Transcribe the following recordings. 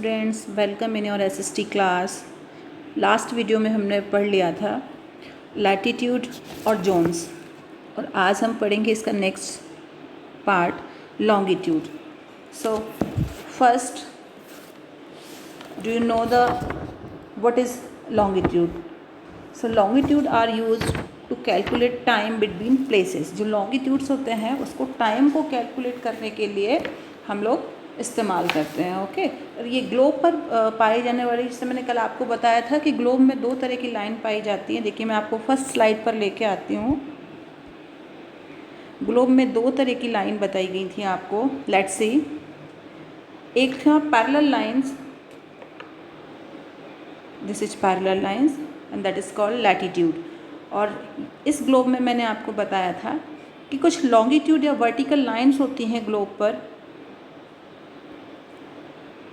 Students, welcome in your SST class. Last video में हमने पढ़ लिया था लैटिट्यूड और जोन्स, और आज हम पढ़ेंगे इसका next part longitude. So first, do you know the what is longitude? So longitude are used to calculate time between places. जो लॉन्गिट्यूड्स होते हैं उसको टाइम को कैलकुलेट करने के लिए हम लोग इस्तेमाल करते हैं। ओके, और ये ग्लोब पर पाई जाने वाली, जैसे मैंने कल आपको बताया था कि ग्लोब में दो तरह की लाइन पाई जाती है। देखिए, मैं आपको फर्स्ट स्लाइड पर लेके आती हूँ। ग्लोब में दो तरह की लाइन बताई गई थी आपको। लेट्स सी, एक था parallel lines, this is parallel lines and that is called latitude. और इस ग्लोब में मैंने आपको बताया था कि कुछ लॉन्गिट्यूड या वर्टिकल लाइंस होती हैं ग्लोब पर,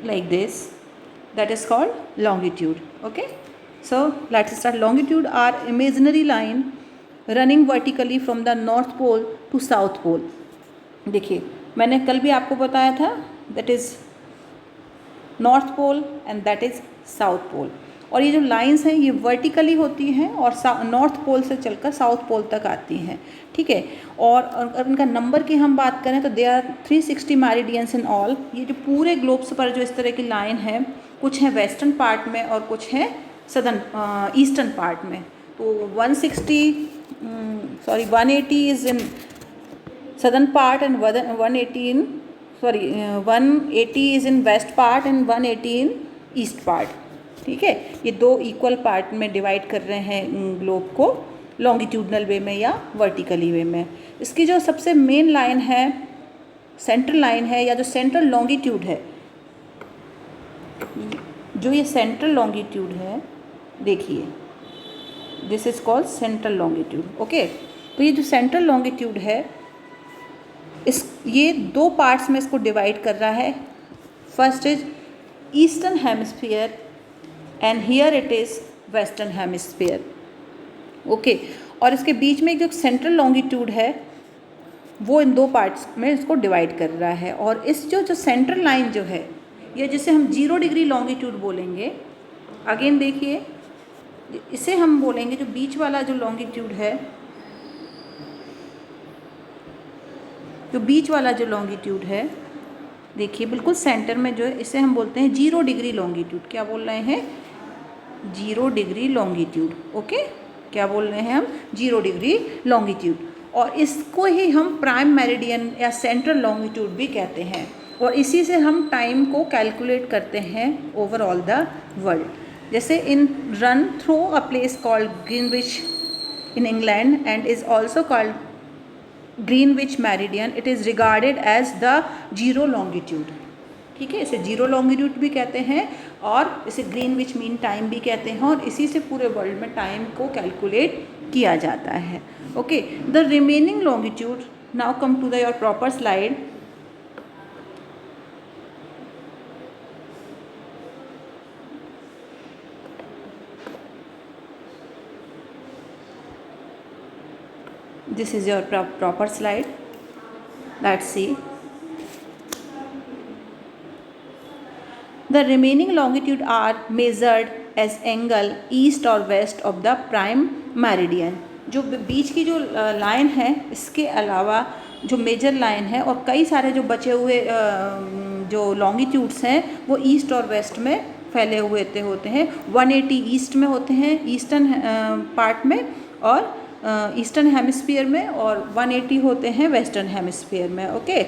like this, that is called longitude. Okay, so let's start. Longitude are imaginary line running vertically from the north pole to south pole. देखिए, मैंने कल भी आपको बताया था that is north pole and that is south pole. और ये जो लाइंस हैं ये वर्टिकली होती हैं और नॉर्थ पोल से चलकर साउथ पोल तक आती हैं। ठीक है, और अगर इनका नंबर की हम बात करें तो दे आर 360 मैरिडियंस इन ऑल। ये जो पूरे ग्लोब्स पर जो इस तरह की लाइन है, कुछ हैं वेस्टर्न पार्ट में और कुछ हैं सदर्न ईस्टर्न पार्ट में। तो 180 is in southern part and 180 is in west part and 180 in east part. ठीक है, ये दो इक्वल पार्ट में डिवाइड कर रहे हैं ग्लोब को, लॉन्गिट्यूडनल वे में या वर्टिकली वे में। इसकी जो सबसे मेन लाइन है, सेंट्रल लाइन है, या जो सेंट्रल लॉन्गिट्यूड है, जो ये सेंट्रल लॉन्गिट्यूड है, देखिए this is called central longitude. Okay, तो ये जो सेंट्रल लॉन्गिट्यूड है, ये दो पार्ट्स में इसको डिवाइड कर रहा है। First is eastern hemisphere and here it is western hemisphere. Okay, और इसके बीच में एक जो सेंट्रल लॉन्गिट्यूड है वो इन दो पार्ट्स में इसको डिवाइड कर रहा है। और इस जो सेंट्रल लाइन जो है, या जिसे हम 0 डिग्री लॉन्गिट्यूड बोलेंगे, अगेन देखिए इसे हम बोलेंगे जो बीच वाला जो लॉन्गिट्यूड है, जो बीच वाला जो लॉन्गिट्यूड है, देखिए बिल्कुल सेंटर में जो है, इसे हम बोलते हैं 0 डिग्री लॉन्गिट्यूड। क्या बोल रहे हैं? 0 डिग्री लॉन्गिट्यूड। ओके, क्या बोल रहे हैं हम? 0 डिग्री लॉन्गिट्यूड। और इसको ही हम प्राइम मेरिडियन या सेंट्रल लॉन्गिट्यूड भी कहते हैं, और इसी से हम टाइम को कैलकुलेट करते हैं ओवरऑल द वर्ल्ड। जैसे in run through a place called Greenwich in England and is also called Greenwich meridian, it is regarded as the 0 longitude. ठीक है, इसे 0 लॉन्गिट्यूड भी कहते हैं और इसे ग्रीनविच मीन टाइम भी कहते हैं, और इसी से पूरे वर्ल्ड में टाइम को कैलकुलेट किया जाता है। Okay, the remaining longitude, now come to the your proper slide. This is your proper slide. Let's see. The remaining longitude are measured as angle east or west of the prime meridian. जो बीच की जो line है, इसके अलावा जो major line है और कई सारे जो बचे हुए जो लॉन्गिट्यूड्स हैं वो ईस्ट और वेस्ट में फैले हुए होते हैं। 180 ईस्ट में होते हैं, ईस्टर्न पार्ट में और ईस्टर्न हेमिस्फीयर में, और 180 होते हैं वेस्टर्न हेमिस्फीयर में। ओके,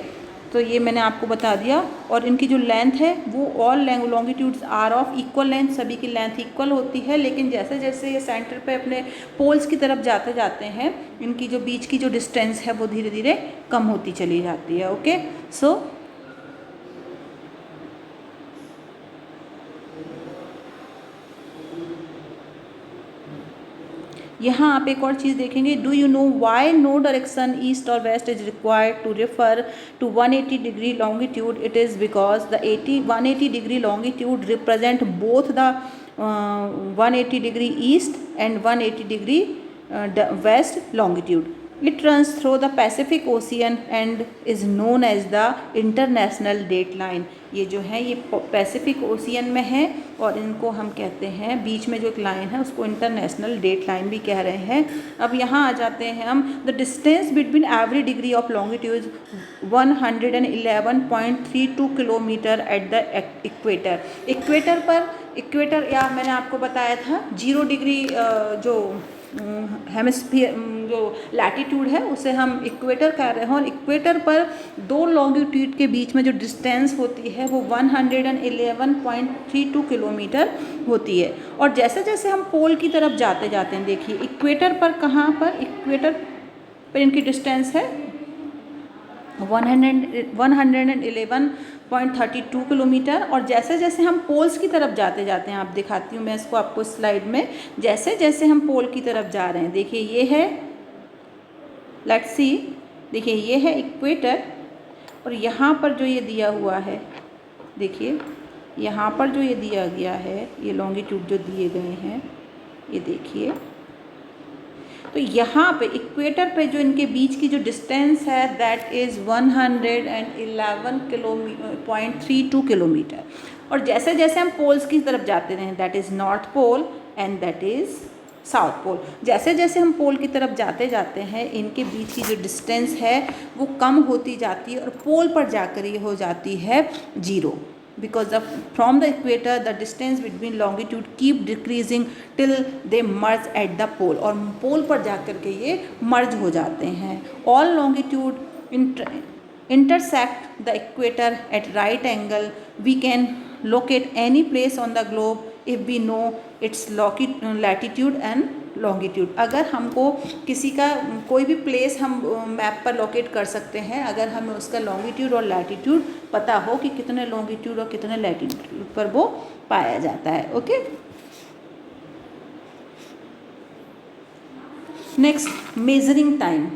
तो ये मैंने आपको बता दिया। और इनकी जो लेंथ है वो all longitudes are of equal length, सभी की लेंथ इक्वल होती है, लेकिन जैसे जैसे ये सेंटर पे अपने पोल्स की तरफ जाते जाते हैं, इनकी जो बीच की जो डिस्टेंस है वो धीरे धीरे कम होती चली जाती है। ओके, सो यहाँ आप एक और चीज़ देखेंगे, do you know why no direction east और west is required to refer to 180 degree longitude? It is because the 180 degree longitude represent both the 180 degree east and 180 degree west longitude. It runs through the Pacific Ocean and is known as the International Dateline. ये जो है ये Pacific ocean में है और इनको हम कहते हैं, बीच में जो एक लाइन है उसको इंटरनेशनल डेट लाइन भी कह रहे हैं। अब यहाँ आ जाते हैं हम, the distance between every degree of longitude 111.32 kilometre at the equator. Equator पर, इक्वेटर या मैंने आपको बताया था 0 डिग्री जो हेमिस्फीयर जो लैटिट्यूड है उसे हम इक्वेटर कह रहे हैं, और इक्वेटर पर दो लॉन्गिट्यूड के बीच में जो डिस्टेंस होती है वो 111.32 किलोमीटर होती है। और जैसे जैसे हम पोल की तरफ जाते जाते हैं, देखिए इक्वेटर पर, कहाँ पर, इक्वेटर पर इनकी डिस्टेंस है 111.32 किलोमीटर, और जैसे जैसे हम पोल्स की तरफ जाते जाते हैं, आप दिखाती हूँ मैं इसको आपको स्लाइड में, जैसे जैसे हम पोल की तरफ जा रहे हैं, देखिए ये है, लेट्स सी, देखिए ये है इक्वेटर, और यहाँ पर जो ये दिया हुआ है, देखिए यहाँ पर जो ये दिया गया है, ये लॉन्गिट्यूड जो दिए गए हैं, ये देखिए, तो यहाँ पे इक्वेटर पे जो इनके बीच की जो डिस्टेंस है दैट इज़ 111.32 किलोमीटर। और जैसे जैसे हम पोल्स की तरफ जाते हैं, that is north pole and that is south pole, जैसे जैसे हम पोल की तरफ जाते जाते हैं इनके बीच की जो डिस्टेंस है वो कम होती जाती है और पोल पर जाकर ये हो जाती है 0, because from the equator the distance between longitude keep decreasing till they merge at the pole, और पोल पर जाकर के ये मर्ज हो जाते हैं। all longitude intersect the equator at right angle. We can locate any place on the globe if we know its latitude and longitude. अगर हमको किसी का कोई भी प्लेस हम मैप पर लोकेट कर सकते हैं अगर हमें उसका लॉन्गिट्यूड और लैटिट्यूड पता हो कि कितने लॉन्गिट्यूड और कितने लैटिट्यूड पर वो पाया जाता है। Okay, next measuring time.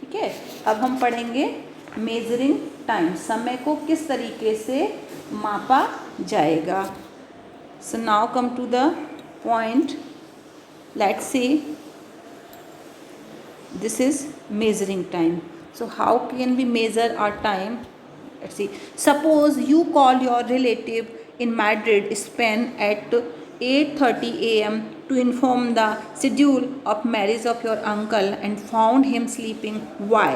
ठीक है, अब हम पढ़ेंगे मेजरिंग टाइम, समय को किस तरीके से मापा जाएगा। So now come to the point, let's see, this is measuring time. So how can we measure our time? Let's see, suppose you call your relative in Madrid, Spain at 8:30 a.m. to inform the schedule of marriage of your uncle and found him sleeping. Why?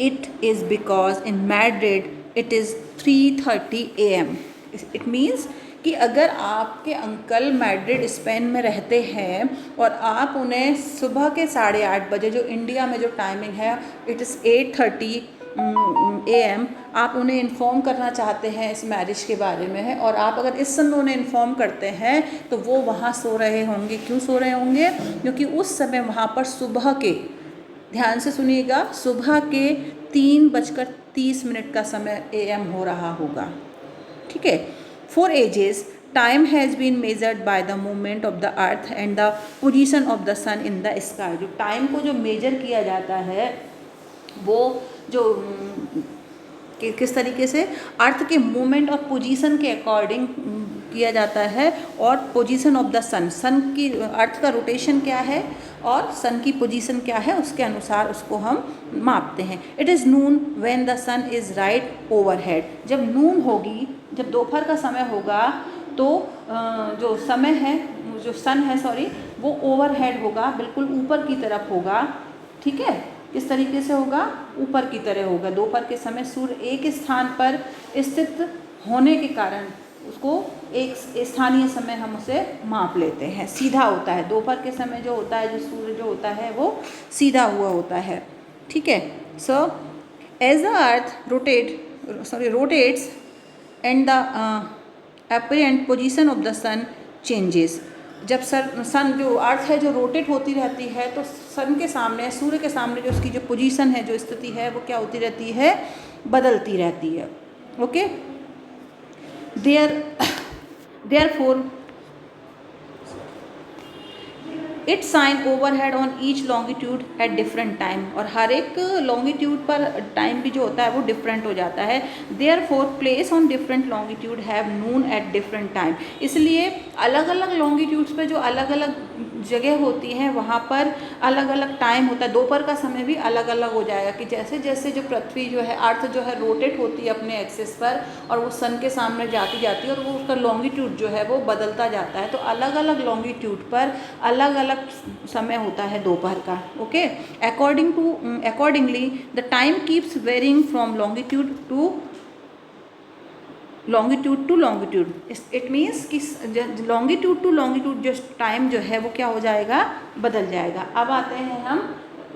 It is because in Madrid it is 3:30 a.m. It means कि अगर आपके uncle Madrid Spain में रहते हैं और आप उन्हें सुबह के 8:30 बजे, जो इंडिया में जो टाइमिंग है इट इज़ 8:30 AM, आप उन्हें इन्फॉर्म करना चाहते हैं इस मैरिज के बारे में है, और आप अगर इस समय उन्हें इन्फॉर्म करते हैं तो वो वहाँ सो रहे होंगे। क्यों सो रहे होंगे? क्योंकि उस समय वहाँ पर सुबह के, ध्यान से सुनिएगा, सुबह के 3:30 का समय AM हो रहा होगा। ठीक है, For ages, time has been measured by the movement of the earth and the position of the sun in the sky. जो टाइम को जो मेजर किया जाता है वो जो किस तरीके से अर्थ के मूवमेंट और पोजीशन के अकॉर्डिंग किया जाता है, और पोजीशन ऑफ द सन, सन की, अर्थ का रोटेशन क्या है और सन की पोजीशन क्या है उसके अनुसार उसको हम मापते हैं। It is noon when the sun is right overhead. जब नून होगी, जब दोपहर का समय होगा तो जो समय है, जो सन है सॉरी, वो ओवरहेड होगा, बिल्कुल ऊपर की तरफ होगा। ठीक है, किस तरीके से होगा? ऊपर की तरह होगा। दोपहर के समय सूर्य एक स्थान पर स्थित होने के कारण उसको एक स्थानीय समय हम उसे माप लेते हैं, सीधा होता है। दोपहर के समय जो होता है, जो सूर्य जो होता है वो सीधा हुआ होता है। ठीक है, so as the earth rotates and the apparent position of the sun changes. जब सन जो अर्थ है जो रोटेट होती रहती है तो सन के सामने, सूर्य के सामने जो उसकी जो पोजीशन है, जो स्थिति है, वो क्या होती रहती है? बदलती रहती है। Okay, therefore it shine overhead on each longitude at different time, और हर एक लॉन्गिट्यूड पर टाइम भी जो होता है वो डिफरेंट हो जाता है। Therefore place on different longitude have noon at different time, इसलिए अलग अलग लॉन्गिट्यूड्स पे जो अलग अलग जगह होती हैं वहाँ पर अलग अलग टाइम होता है। दोपहर का समय भी अलग अलग हो जाएगा कि जैसे जैसे जो पृथ्वी जो है, अर्थ जो है रोटेट होती है अपने एक्सिस पर और वो सन के सामने जाती जाती है और वो उसका लॉन्गिट्यूड जो है वो बदलता जाता है। तो अलग अलग लॉन्गिट्यूड पर अलग अलग समय होता है दोपहर का। Okay, accordingly the time keeps varying from longitude to longitude. It means कि लॉन्गिट्यूड टू लॉन्गिट्यूड जो टाइम जो है वो क्या हो जाएगा, बदल जाएगा। अब आते हैं हम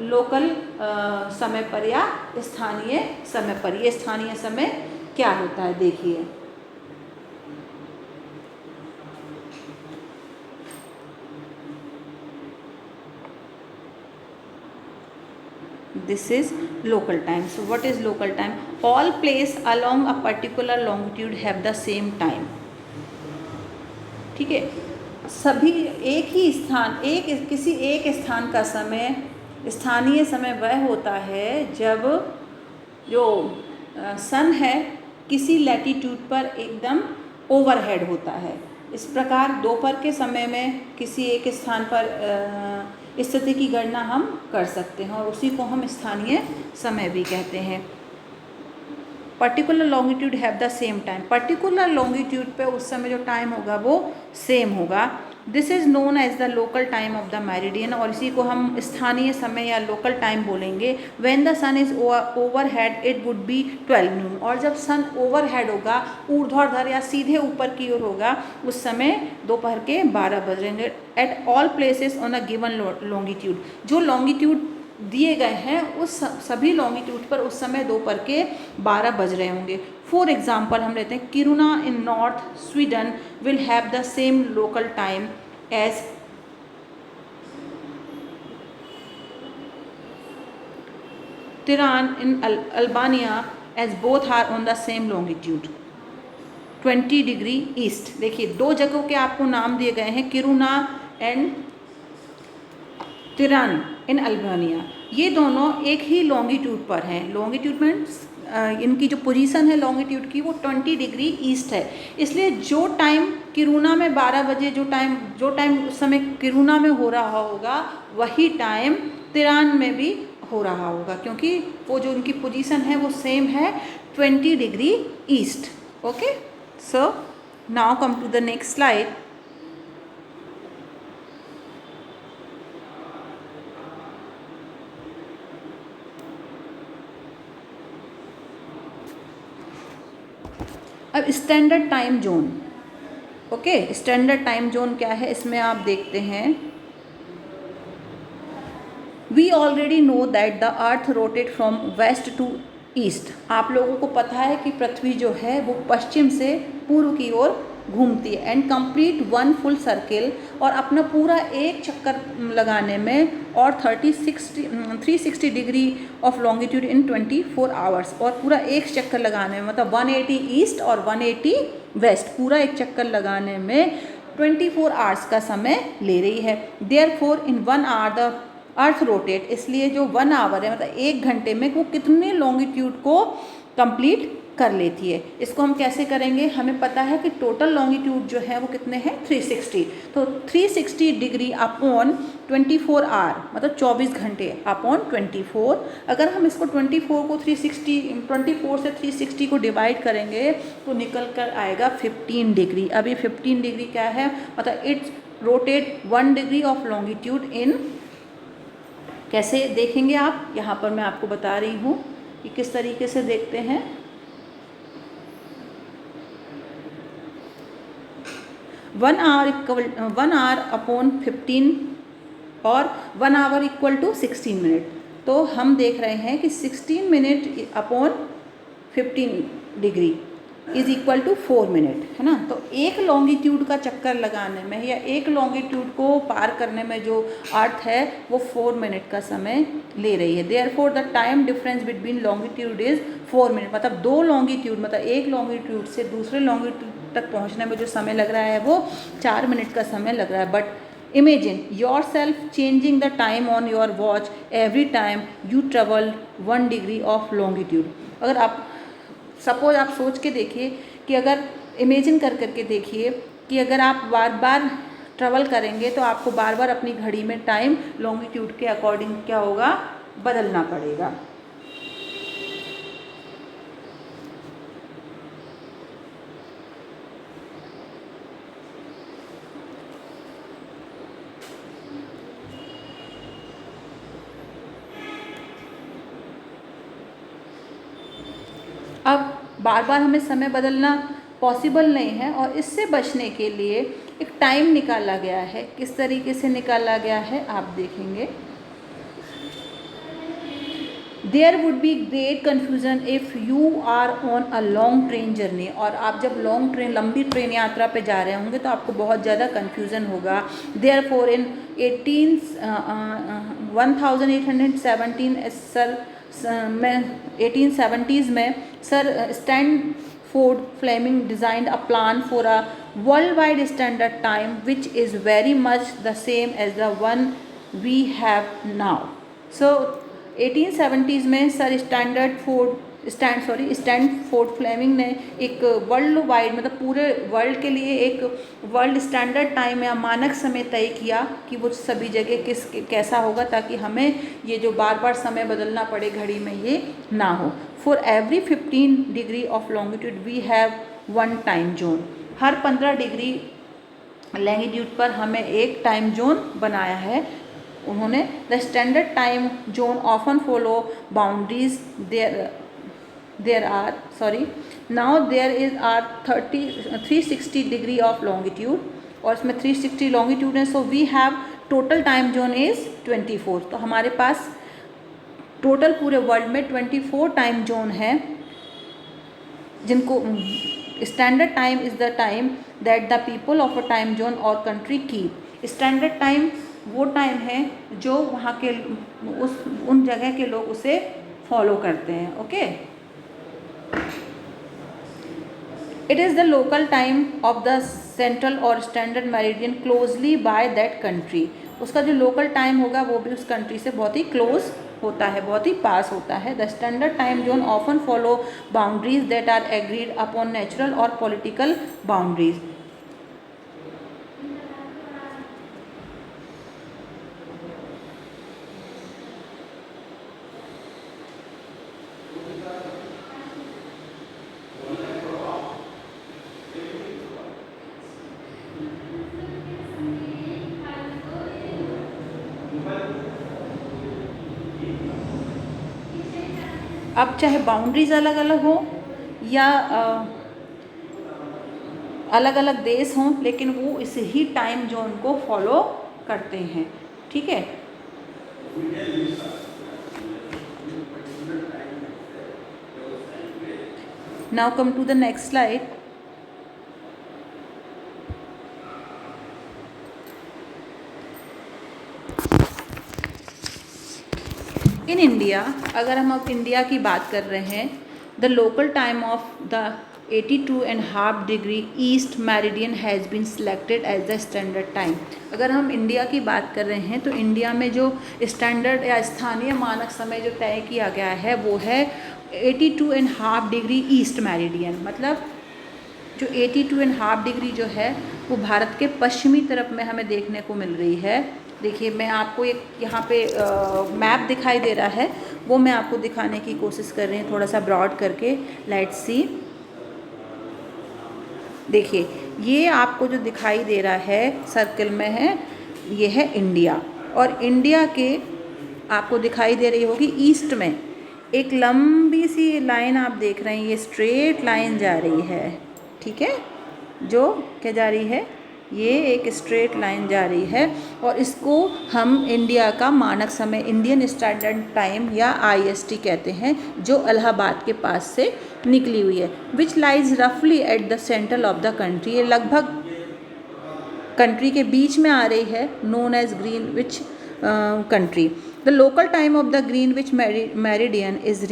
लोकल समय पर या स्थानीय समय पर। ये स्थानीय समय क्या होता है देखिए। This is local time. So what is local time? All place along a particular longitude have the same time. ठीक है, सभी एक ही स्थान, किसी एक स्थान का समय, स्थानीय समय वह होता है जब जो सन है किसी लैटिट्यूड पर एकदम ओवरहेड होता है। इस प्रकार दोपहर के समय में किसी एक स्थान पर स्थिति की गणना हम कर सकते हैं और उसी को हम स्थानीय समय भी कहते हैं। Particular longitude have the same time, particular longitude पे उस समय जो टाइम होगा वो सेम होगा। This is known as the local time of the meridian, और इसी को हम स्थानीय समय या लोकल टाइम बोलेंगे। When the sun is overhead it would be 12 noon, और जब सन ओवरहेड होगा, ऊर्ध्वाधर या सीधे ऊपर की ओर होगा, उस समय दोपहर के 12 बजेंगे। At all places on a given longitude, जो लॉन्गिट्यूड दिए गए हैं उस सभी लॉन्गिट्यूड पर उस समय दोपहर के 12 बज रहे होंगे। फॉर एग्जाम्पल हम लेते हैं Kiruna in north Sweden will have the same local time as Tirana in Albania as both are on the same longitude 20 degree east. देखिए, दो जगहों के आपको नाम दिए गए हैं, Kiruna and Tirana in Albania. ये दोनों एक ही लॉन्गिट्यूड पर हैं। लॉन्गिट्यूड मीन्स इनकी जो पोजीशन है लॉन्गिट्यूड की वो 20 डिग्री ईस्ट है। इसलिए जो टाइम किरुना में 12 बजे जो टाइम उस समय किरुना में हो रहा होगा वही टाइम तिरान में भी हो रहा होगा, क्योंकि वो जो उनकी पोजीशन है वो सेम है, 20 degree east. Okay, so now come to the next slide. अब standard time zone. Okay, standard time zone क्या है, इसमें आप देखते हैं we already know that the earth rotate from west to east. आप लोगों को पता है कि पृथ्वी जो है वो पश्चिम से पूर्व की ओर घूमती है and complete one full circle, और अपना पूरा एक चक्कर लगाने में और 360 degree of longitude in 24 hours, और पूरा एक चक्कर लगाने में मतलब 180 ईस्ट और 180 वेस्ट, पूरा एक चक्कर लगाने में 24 आवर्स का समय ले रही है। Therefore in 1 hour the earth rotate, इसलिए जो 1 आवर है मतलब 1 घंटे में वो कितने लॉन्गिट्यूड को कंप्लीट कर लेती है। इसको हम कैसे करेंगे, हमें पता है कि टोटल लॉन्गिट्यूड जो है वो कितने हैं 360, तो 360 डिग्री अपॉन 24 आवर मतलब 24 घंटे अपॉन 24। अगर हम इसको 24 को 24 से 360 को डिवाइड करेंगे तो निकल कर आएगा 15 डिग्री। अभी 15 डिग्री क्या है, मतलब it's rotate 1 degree of longitude in, कैसे देखेंगे आप, यहाँ पर मैं आपको बता रही हूँ कि किस तरीके से देखते हैं। 1 आवर अपॉन 15 और 1 आवर इक्वल टू 16 मिनट, तो हम देख रहे हैं कि 16 minute upon 15 degree is equal to 4 minute, है ना। तो एक लॉन्गिट्यूड का चक्कर लगाने में या एक लॉन्गिट्यूड को पार करने में जो अर्थ है वो 4 मिनट का समय ले रही है। Therefore the time difference between longitude is 4 minute, मतलब दो लॉन्गिट्यूड मतलब एक लॉन्गिट्यूड से दूसरे लॉन्गिट्यूड तक पहुंचने में जो समय लग रहा है वो 4 मिनट का समय लग रहा है। But imagine your self changing the time on your watch every time you travel 1 degree of longitude. अगर आप सपोज आप सोच के देखिए कि अगर इमेजिन कर करके देखिए कि अगर आप बार बार ट्रेवल करेंगे तो आपको बार बार अपनी घड़ी में टाइम लॉन्गिट्यूड के अकॉर्डिंग क्या होगा, बदलना पड़ेगा। अब बार बार हमें समय बदलना पॉसिबल नहीं है और इससे बचने के लिए एक टाइम निकाला गया है। किस तरीके से निकाला गया है आप देखेंगे। There would be great confusion if you are on a long train journey. और आप जब लंबी ट्रेन यात्रा पे जा रहे होंगे तो आपको बहुत ज़्यादा कन्फ्यूज़न होगा। देयर फोर इन 1817 में 1870s में sir Stanford Fleming designed a plan for a world wide standard time which is very much the same as the one we have now. So 1870s में सर स्टैनफोर्ड फ्लेमिंग ने एक world wide मतलब पूरे world के लिए एक world standard time या मानक समय तय किया कि वो सभी जगह कैसा होगा ताकि हमें ये जो बार बार समय बदलना पड़े घड़ी में ये ना हो। For every 15 degree of longitude we have 1 time zone. हर 15 डिग्री लॉन्गिट्यूड पर हमें एक टाइम जोन बनाया है उन्होंने। The standard time zone often follow boundaries there are now there is are 360 degree of longitude और इसमें 360 लॉन्गिट्यूड है। So we have total time zone is 24। तो हमारे पास टोटल पूरे वर्ल्ड में 24 टाइम जोन है जिनको standard time is the time that the people of a time zone और कंट्री कीप। स्टैंडर्ड टाइम वो टाइम है जो वहाँ के उन जगह के लोग उसे फॉलो करते हैं। Okay, it is the local time of the central और standard meridian closely by that country. उसका जो लोकल टाइम होगा वो भी उस कंट्री से बहुत ही क्लोज होता है, बहुत ही पास होता है। The standard time zone often follow boundaries that are agreed upon natural और पॉलिटिकल बाउंड्रीज। अब चाहे बाउंड्रीज अलग अलग हो या अलग अलग देश हों, लेकिन वो इस ही टाइम जोन को फॉलो करते हैं। ठीक है, now come to the next slide. In India, अगर हम अब इंडिया की बात कर रहे हैं, the local time of the 82.5 degree east meridian has been selected as the standard time. अगर हम इंडिया की बात कर रहे हैं तो इंडिया में जो स्टैंडर्ड या स्थानीय मानक समय जो तय किया गया है वो है 82.5 डिग्री ईस्ट मेरिडियन। मतलब जो 82.5 डिग्री जो है वो भारत के पश्चिमी तरफ में हमें देखने को मिल रही है। देखिए, मैं आपको एक यहाँ पे मैप दिखाई दे रहा है, वो मैं आपको दिखाने की कोशिश कर रही हूँ थोड़ा सा ब्रॉड करके। लेट्स सी, देखिए ये आपको जो दिखाई दे रहा है सर्कल में है, ये है इंडिया। और इंडिया के आपको दिखाई दे रही होगी ईस्ट में एक लंबी सी लाइन आप देख रहे हैं, ये स्ट्रेट लाइन जा रही है। ठीक है, जो क्या जा रही है, ये एक स्ट्रेट लाइन जा रही है और इसको हम इंडिया का मानक समय इंडियन स्टैंडर्ड टाइम या IST कहते हैं, जो इलाहाबाद के पास से निकली हुई है। विच लाइज रफली at the centre of the country. ये लगभग कंट्री के बीच में आ रही है, known as Greenwich country. The local time of the Greenwich meridian is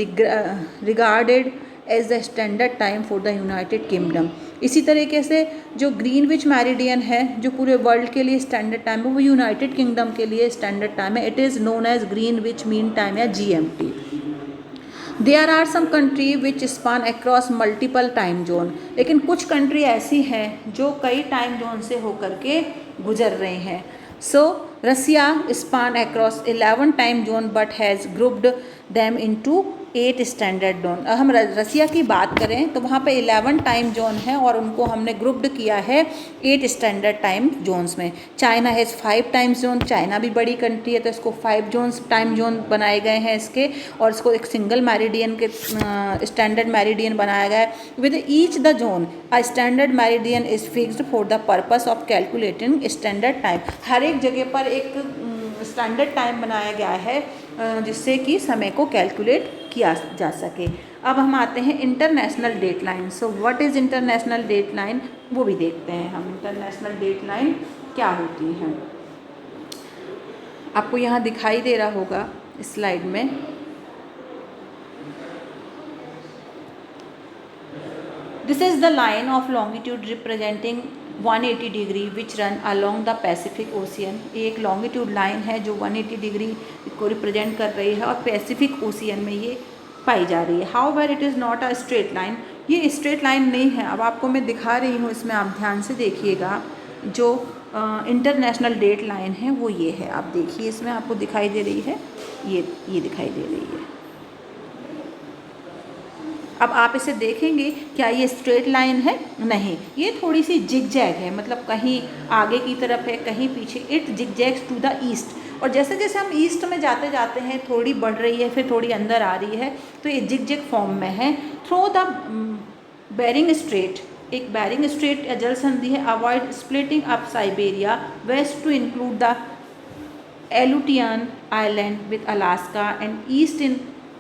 regarded as the standard time for the United Kingdom. इसी तरीके से जो ग्रीनविच मेरिडियन है जो पूरे वर्ल्ड के लिए स्टैंडर्ड टाइम है, वो यूनाइटेड किंगडम के लिए स्टैंडर्ड टाइम है। It is known as Greenwich mean time या GMT। There are some country which span across multiple time zone, लेकिन कुछ कंट्री ऐसी हैं जो कई टाइम जोन से होकर के गुजर रहे हैं। So Russia span across 11 time zone but has grouped them into 8 standard zone. हम रसिया की बात करें तो वहाँ पे 11 टाइम जोन है और उनको हमने ग्रुप्ड किया है 8 स्टैंडर्ड टाइम जोन्स में। China has 5 time zone, China भी बड़ी कंट्री है तो इसको 5 जोन्स टाइम जोन बनाए गए हैं इसके, और इसको एक सिंगल मेरिडियन के स्टैंडर्ड मेरिडियन बनाया गया है। With each the zone a standard meridian is fixed for the purpose of calculating standard time. हर एक जगह पर एक स्टैंडर्ड टाइम बनाया गया है जिससे कि समय को कैलकुलेट किया जा सके। अब हम आते हैं international date line. So what is international date line, वो भी देखते हैं हम इंटरनेशनल डेट लाइन क्या होती हैं। आपको यहाँ दिखाई दे रहा होगा स्लाइड में, this is the line of longitude representing 180 degree which run along the Pacific ocean. एक लॉन्गिट्यूड लाइन है जो 180 डिग्री को रिप्रेजेंट कर रही है और पैसिफिक ओशियन में ये पाई जा रही है। However it is not a straight line, ये स्ट्रेट लाइन नहीं है। अब आपको मैं दिखा रही हूँ, इसमें आप ध्यान से देखिएगा। जो इंटरनेशनल डेट लाइन है वो ये है, आप देखिए इसमें आपको दिखाई दे रही है, ये दिखाई दे रही है। अब आप इसे देखेंगे, क्या ये स्ट्रेट लाइन है? नहीं, ये थोड़ी सी जिगजैग है, मतलब कहीं आगे की तरफ है कहीं पीछे। इट जिगजैग्स टू द ईस्ट, और जैसे जैसे हम ईस्ट में जाते जाते हैं थोड़ी बढ़ रही है फिर थोड़ी अंदर आ रही है, तो ये जिगजैग फॉर्म में है। थ्रू द बेरिंग स्ट्रेट, एक बेरिंग स्ट्रेट या जल संधि है। Avoid splitting up Siberia west to include the Aleutian Island with Alaska and east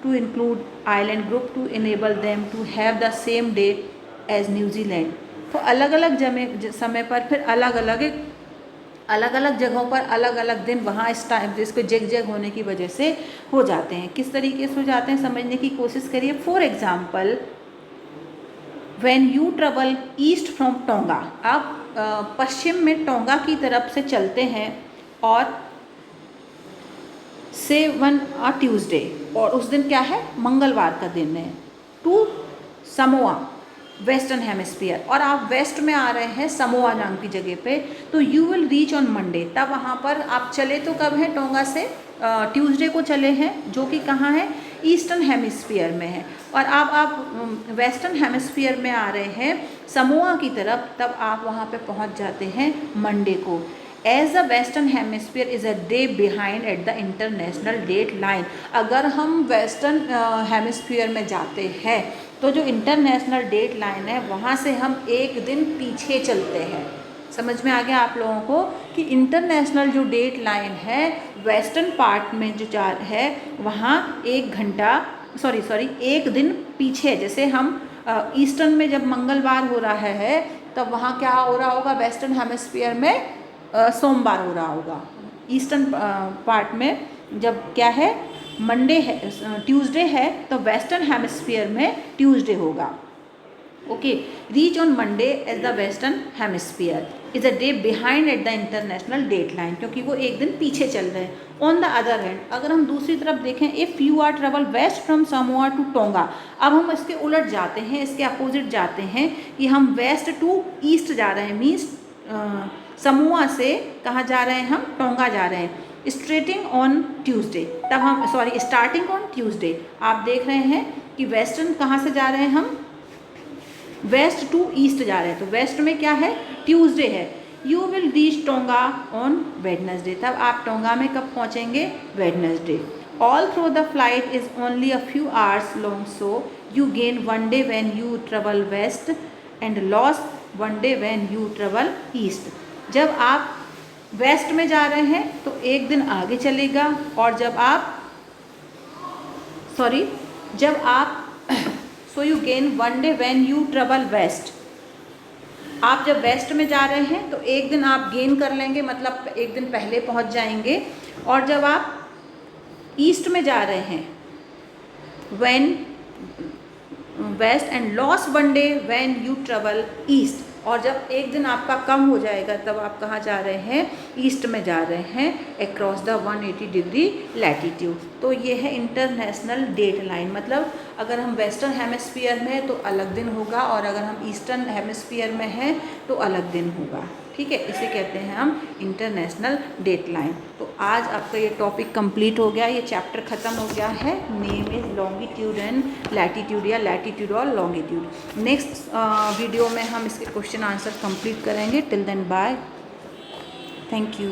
to include island group to enable them to have the same date as New Zealand। तो अलग अलग समय पर फिर अलग अलग जगहों पर अलग अलग दिन वहाँ इस टाइम जिसको जग होने की वजह से हो जाते हैं। किस तरीके से हो जाते हैं समझने की कोशिश करिए। For example, when you travel east from tonga, आप पश्चिम में टोंगा की तरफ से चलते हैं और से वन आ ट्यूसडे, और उस दिन क्या है, मंगलवार का दिन है, टू समोआ वेस्टर्न हेमिस्फीयर, और आप वेस्ट में आ रहे हैं समोआ नाम की जगह पे, तो you will reach on Monday. तब वहाँ पर आप चले तो कब है, टोंगा से ट्यूसडे को चले हैं, जो कि कहाँ है, ईस्टर्न हेमिस्फीयर में है। और अब आप वेस्टर्न हेमिस्फीयर में आ रहे हैं समोआ की तरफ, तब आप वहाँ पे पहुँच जाते हैं मंडे को। As the western hemisphere is a day behind at the international date line. अगर हम वेस्टर्न हेमिस्फीयर में जाते हैं तो जो इंटरनेशनल डेट लाइन है वहाँ से हम एक दिन पीछे चलते हैं। समझ में आ गया आप लोगों को कि इंटरनेशनल जो डेट लाइन है वेस्टर्न पार्ट में जो है वहाँ एक दिन पीछे। जैसे हम ईस्टर्न में जब मंगलवार हो रहा है तब वहाँ क्या हो रहा होगा, वेस्टर्न हेमिस्फीयर में सोमवार हो रहा होगा। ईस्टर्न पार्ट में जब क्या है, मंडे है, ट्यूसडे है, तो वेस्टर्न हेमिस्फीयर में ट्यूसडे होगा। Okay, reach on Monday as the western hemisphere is a day behind at the international date line, क्योंकि वो एक दिन पीछे चल रहे हैं। ऑन द अदर हैंड, अगर हम दूसरी तरफ देखें, if you are travel west from Samoa to Tonga, अब हम इसके उलट जाते हैं, इसके अपोजिट जाते हैं कि हम वेस्ट टू ईस्ट जा रहे हैं। मीन्स समोआ से कहाँ जा रहे हैं, हम टोंगा जा रहे हैं। स्टार्टिंग ऑन ट्यूसडे, तब हम स्टार्टिंग ऑन ट्यूसडे, आप देख रहे हैं कि वेस्टर्न कहाँ से जा रहे हैं, हम वेस्ट टू ईस्ट जा रहे हैं, तो वेस्ट में क्या है, ट्यूसडे है। You will reach Tonga on Wednesday, तब आप टोंगा में कब पहुँचेंगे, Wednesday. All through the flight is only a few hours long, so you gain one day when you travel west and loss one day when you travel east. जब आप waste में जा रहे हैं तो एक दिन आगे चलेगा, और जब आप so you gain one day when you travel west. आप जब वेस्ट में जा रहे हैं तो एक दिन आप गेन कर लेंगे, मतलब एक दिन पहले पहुंच जाएंगे। और जब आप ईस्ट में जा रहे हैं, when west and loss one day when you travel east. और जब एक दिन आपका कम हो जाएगा तब आप कहाँ जा रहे हैं, ईस्ट में जा रहे हैं, अक्रॉस द 180 डिग्री लैटीट्यूड। तो ये है इंटरनेशनल डेट लाइन। मतलब अगर हम वेस्टर्न हेमिस्फीयर में हैं तो अलग दिन होगा, और अगर हम ईस्टर्न हेमिस्फीयर में हैं तो अलग दिन होगा। ठीक है, इसे कहते हैं हम इंटरनेशनल डेट लाइन। तो आज आपका ये टॉपिक कंप्लीट हो गया, ये चैप्टर ख़त्म हो गया है। Name is longitude and latitude, या लैटीट्यूड और लॉन्गिट्यूड। नेक्स्ट वीडियो में हम इसके क्वेश्चन आंसर कंप्लीट करेंगे। Till then bye, thank you.